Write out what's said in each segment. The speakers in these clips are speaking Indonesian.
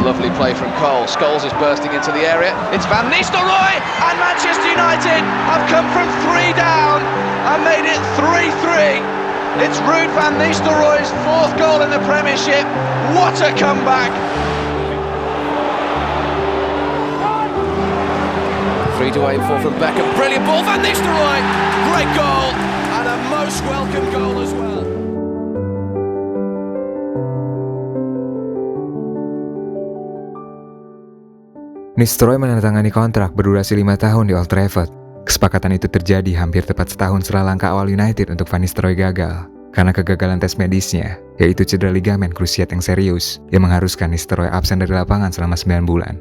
Lovely play from Cole. Scholes is bursting into the area. It's Van Nistelrooy, and Manchester United have come from 3 down and made it 3-3. It's Ruud van Nistelrooy's 4th goal in the Premiership. What a comeback! 3 to aim for from Beckham. Brilliant ball, Van Nistelrooy. Great goal and a most welcome goal as well. Nistelrooy menandatangani kontrak berdurasi 5 tahun di Old Trafford. Kesepakatan itu terjadi hampir tepat setahun setelah langkah awal United untuk Van Nistelrooy gagal karena kegagalan tes medisnya, yaitu cedera ligamen krusiat yang serius yang mengharuskan Nistelrooy absen dari lapangan selama 9 bulan.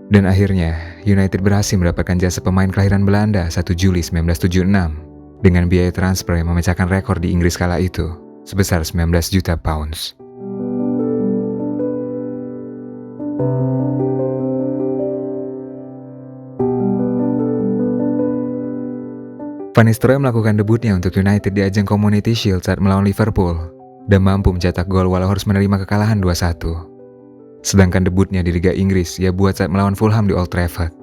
Dan akhirnya, United berhasil mendapatkan jasa pemain kelahiran Belanda 1 Juli 1976 dengan biaya transfer yang memecahkan rekor di Inggris kala itu sebesar 19 juta pounds. Van Nistelrooy melakukan debutnya untuk United di ajang Community Shield saat melawan Liverpool dan mampu mencetak gol walau harus menerima kekalahan 2-1. Sedangkan debutnya di Liga Inggris ia buat saat melawan Fulham di Old Trafford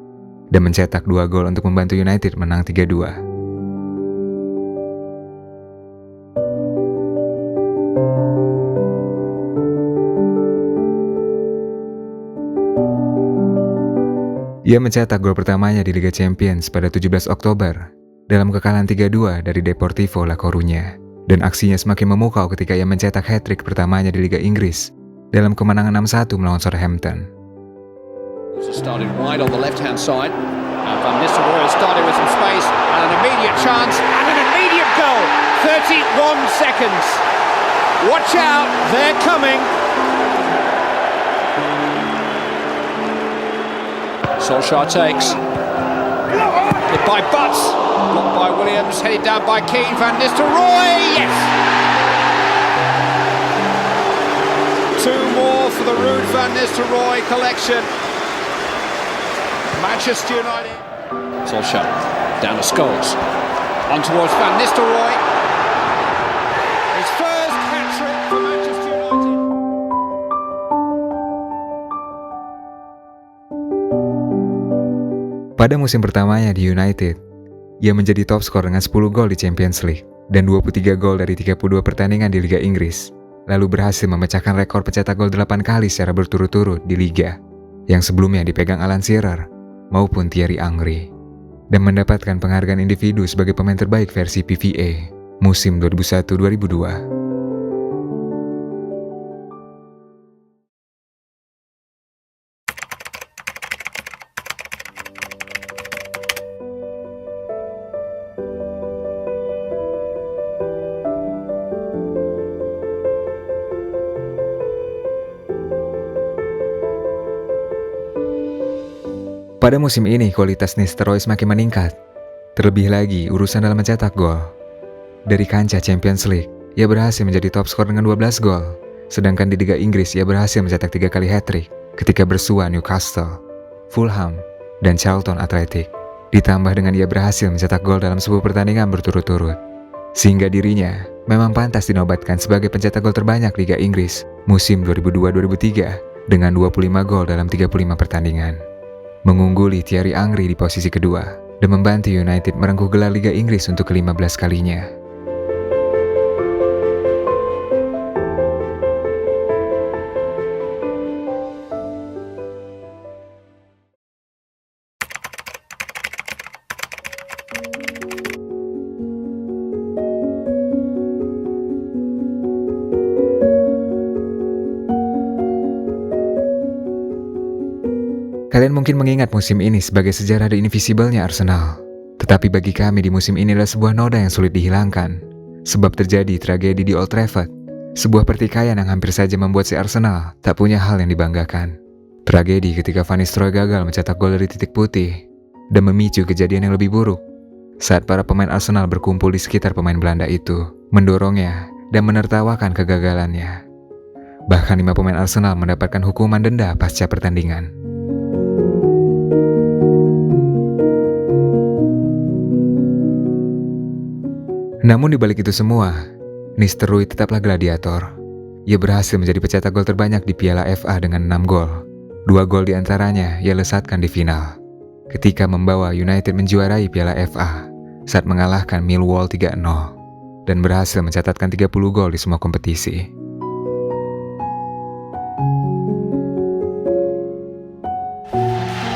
dan mencetak 2 gol untuk membantu United menang 3-2. Ia mencetak gol pertamanya di Liga Champions pada 17 Oktober dalam kekalahan 3-2 dari Deportivo La Coruña, dan aksinya semakin memukau ketika ia mencetak hat-trick pertamanya di Liga Inggris dalam kemenangan 6-1 melawan Southampton. Started wide on the left-hand side. Van Nistelrooy started with some space and an immediate chance and an immediate goal. 31 seconds. Watch out, they're coming. Solskjaer takes. Hit by Butts. Blocked by Williams, headed down by Keane. Van Nistelrooy, yes! 2 more for the Ruud van Nistelrooy collection. Manchester United. Solskjaer, down to Scholes. On towards Van Nistelrooy. His first hat-trick for Manchester United. Pada musim pertamanya di United, ia menjadi top skor dengan 10 gol di Champions League dan 23 gol dari 32 pertandingan di Liga Inggris, lalu berhasil memecahkan rekor pencetak gol 8 kali secara berturut-turut di Liga, yang sebelumnya dipegang Alan Shearer maupun Thierry Henry, dan mendapatkan penghargaan individu sebagai pemain terbaik versi PVA musim 2001-2002. Pada musim ini, kualitas Nistelrooy semakin meningkat. Terlebih lagi, urusan dalam mencetak gol. Dari kancah Champions League, ia berhasil menjadi top skor dengan 12 gol. Sedangkan di Liga Inggris, ia berhasil mencetak 3 kali hat-trick ketika bersua Newcastle, Fulham, dan Charlton Athletic. Ditambah dengan ia berhasil mencetak gol dalam 10 pertandingan berturut-turut. Sehingga dirinya memang pantas dinobatkan sebagai pencetak gol terbanyak Liga Inggris musim 2002-2003 dengan 25 gol dalam 35 pertandingan. Mengungguli Thierry Henry di posisi kedua dan membantu United merengkuh gelar Liga Inggris untuk ke-15 kalinya. Kalian mungkin mengingat musim ini sebagai sejarah The Invisible-nya Arsenal. Tetapi bagi kami di musim ini adalah sebuah noda yang sulit dihilangkan. Sebab terjadi tragedi di Old Trafford. Sebuah pertikaian yang hampir saja membuat si Arsenal tak punya hal yang dibanggakan. Tragedi ketika Van Nistelrooy gagal mencetak gol dari titik putih dan memicu kejadian yang lebih buruk. Saat para pemain Arsenal berkumpul di sekitar pemain Belanda itu, mendorongnya dan menertawakan kegagalannya. Bahkan 5 pemain Arsenal mendapatkan hukuman denda pasca pertandingan. Namun di balik itu semua, Nistelrooy tetaplah gladiator. ia berhasil menjadi pencetak gol terbanyak di Piala FA dengan 6 gol. 2 gol diantaranya ia lesatkan di final, ketika membawa United menjuarai Piala FA saat mengalahkan Millwall 3-0 dan berhasil mencatatkan 30 gol di semua kompetisi.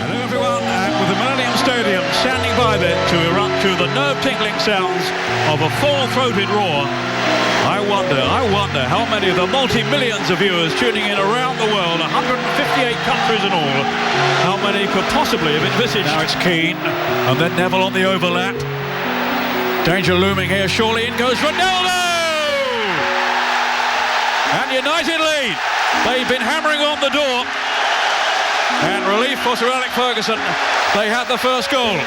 Hello everyone, with the Millennium Stadium standing by there to erupt to the nerve-tingling sounds of a full-throated roar. I wonder how many of the multi-millions of viewers tuning in around the world, 158 countries in all, how many could possibly have envisaged. Now it's Keane, and then Neville on the overlap. Danger looming here, surely in goes Ronaldo! And United lead. They've been hammering on the door. And relief for Sir Alex Ferguson. They had the first goal.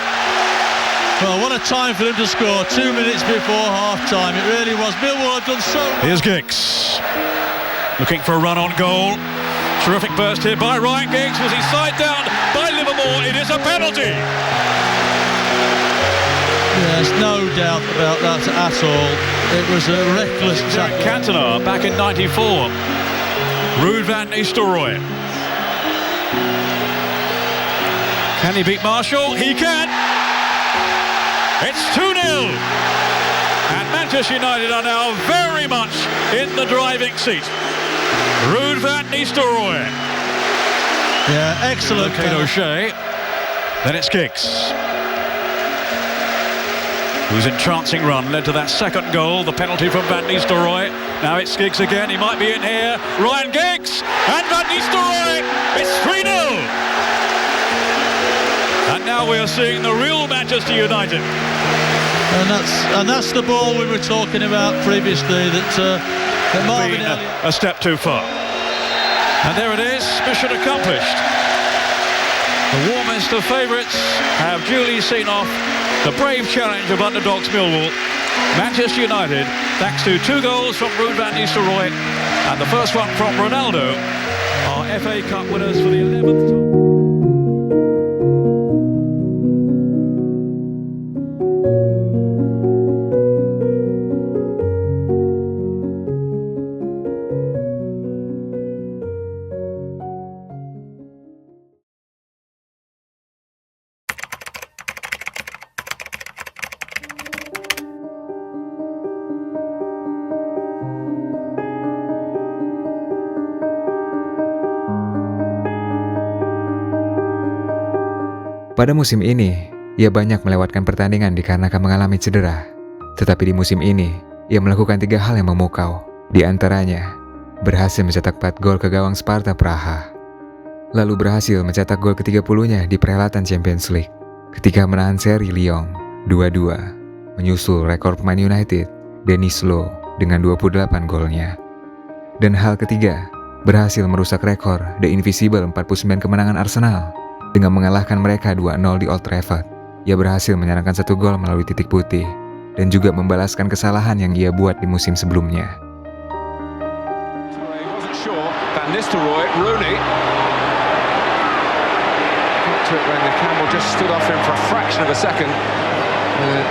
Well, what a time for them to score 2 minutes before half-time. It really was. Millwall have done so. Here's Giggs. Looking for a run on goal. Terrific burst here by Ryan Giggs. Was he side down by Livermore? It is a penalty. There's no doubt about that at all. It was a reckless tackle. Cantona back in 94. Ruud van Nistelrooy. Can he beat Marshall? He can. It's 2-0. And Manchester United are now very much in the driving seat. Ruud van Nistelrooy. Yeah, excellent. Kate O'Shea. Then it's Giggs, whose entrancing run led to that second goal, the penalty from Van Nistelrooy. Now it's Giggs again, he might be in here. Ryan Giggs and Van Nistelrooy. It's 3-0. And now we are seeing the real Manchester United. And that's the ball we were talking about previously, that Marvin Elliott... A step too far. And there it is, mission accomplished. The warmest of favourites have duly seen off the brave challenge of underdogs Millwall. Manchester United, thanks to 2 goals from Ruud van Nistelrooy and the first one from Ronaldo, are FA Cup winners for the 11th time. Pada musim ini, ia banyak melewatkan pertandingan dikarenakan mengalami cedera. Tetapi di musim ini, ia melakukan 3 hal yang memukau. Di antaranya, berhasil mencetak 4 gol ke gawang Sparta Praha. Lalu berhasil mencetak gol ke-30-nya di perhelatan Champions League ketika menahan seri Lyon 2-2, menyusul rekor pemain United, Denis Lowe, dengan 28 golnya. Dan hal ketiga, berhasil merusak rekor The Invisible 49 kemenangan Arsenal dengan mengalahkan mereka 2-0 di Old Trafford. Ia berhasil menyerangkan 1 gol melalui titik putih dan juga membalaskan kesalahan yang ia buat di musim sebelumnya. Van Nistelrooy, Rooney. Got to it when Campbell just stood off him for a fraction of a second.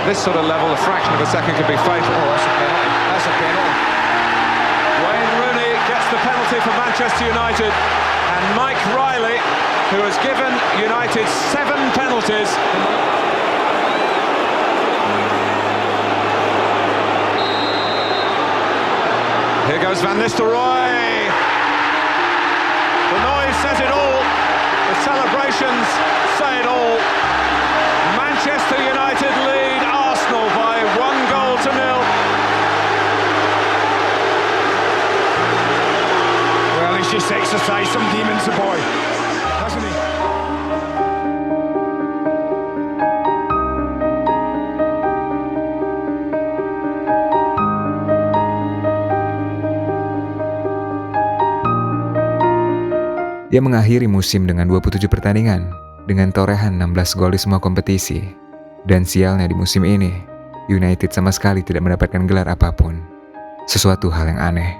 This sort of level, a fraction of a second could be fatal. Oh, that's a penalty. That's a penalty. Wayne Rooney gets the penalty for Manchester United, and Mike Riley, who has given United 7 penalties. Here goes Van Nistelrooy. The noise says it all. The celebrations say it all. Manchester United lead Arsenal by 1-0. Well, he's just exercised some demons, the boy. Hasn't he? Ia mengakhiri musim dengan 27 pertandingan dengan torehan 16 gol di semua kompetisi. Dan sialnya di musim ini, United sama sekali tidak mendapatkan gelar apapun. Sesuatu hal yang aneh.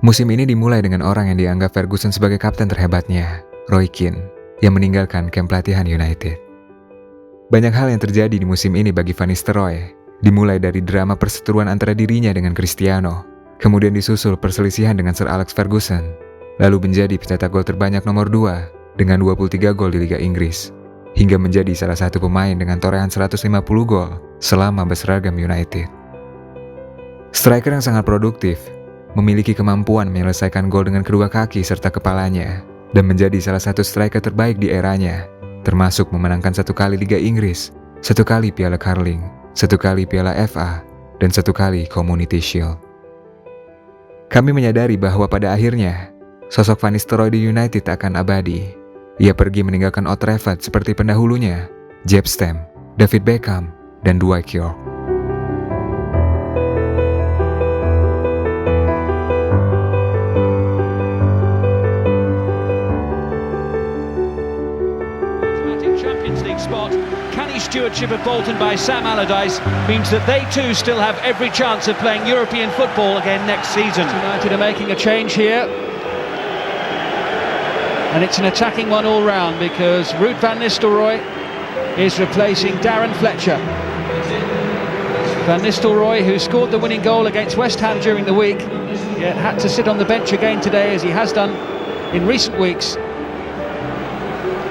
Musim ini dimulai dengan orang yang dianggap Ferguson sebagai kapten terhebatnya, Roy Keane, yang meninggalkan kamp pelatihan United. Banyak hal yang terjadi di musim ini bagi Van Nistelrooy, dimulai dari drama perseteruan antara dirinya dengan Cristiano, kemudian disusul perselisihan dengan Sir Alex Ferguson, lalu menjadi pencetak gol terbanyak nomor 2 dengan 23 gol di Liga Inggris, hingga menjadi salah satu pemain dengan torehan 150 gol selama berseragam United. Striker yang sangat produktif, memiliki kemampuan menyelesaikan gol dengan kedua kaki serta kepalanya, dan menjadi salah satu striker terbaik di eranya, termasuk memenangkan 1 kali Liga Inggris, 1 kali Piala Carling, 1 kali Piala FA, dan 1 kali Community Shield. Kami menyadari bahwa pada akhirnya, sosok Van Nistelrooy di United akan abadi. Ia pergi meninggalkan Old Trafford seperti pendahulunya, Jaap Stam, David Beckham, dan Dwight Yorke. Champions League spot. Canny stewardship of Bolton by Sam Allardyce means that they too still have every chance of playing European football again next season. United are making a change here. And it's an attacking one all round because Ruud van Nistelrooy is replacing Darren Fletcher. Van Nistelrooy, who scored the winning goal against West Ham during the week, yet had to sit on the bench again today as he has done in recent weeks,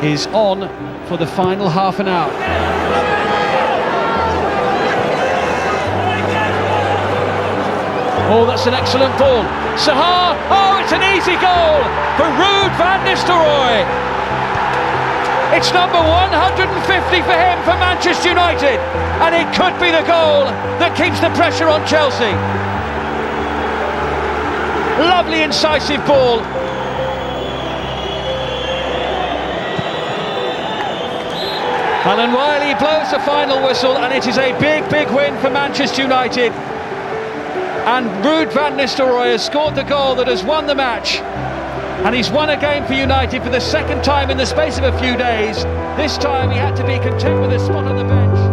is on for the final half an hour. Oh, that's an excellent ball. Sahar, oh, it's an easy goal for Ruud van Nistelrooy. It's number 150 for him for Manchester United, and it could be the goal that keeps the pressure on Chelsea. Lovely incisive ball. Alan Wiley blows the final whistle, and it is a big, big win for Manchester United. And Ruud van Nistelrooy has scored the goal that has won the match. And he's won a game for United for the second time in the space of a few days. This time he had to be content with a spot on the bench.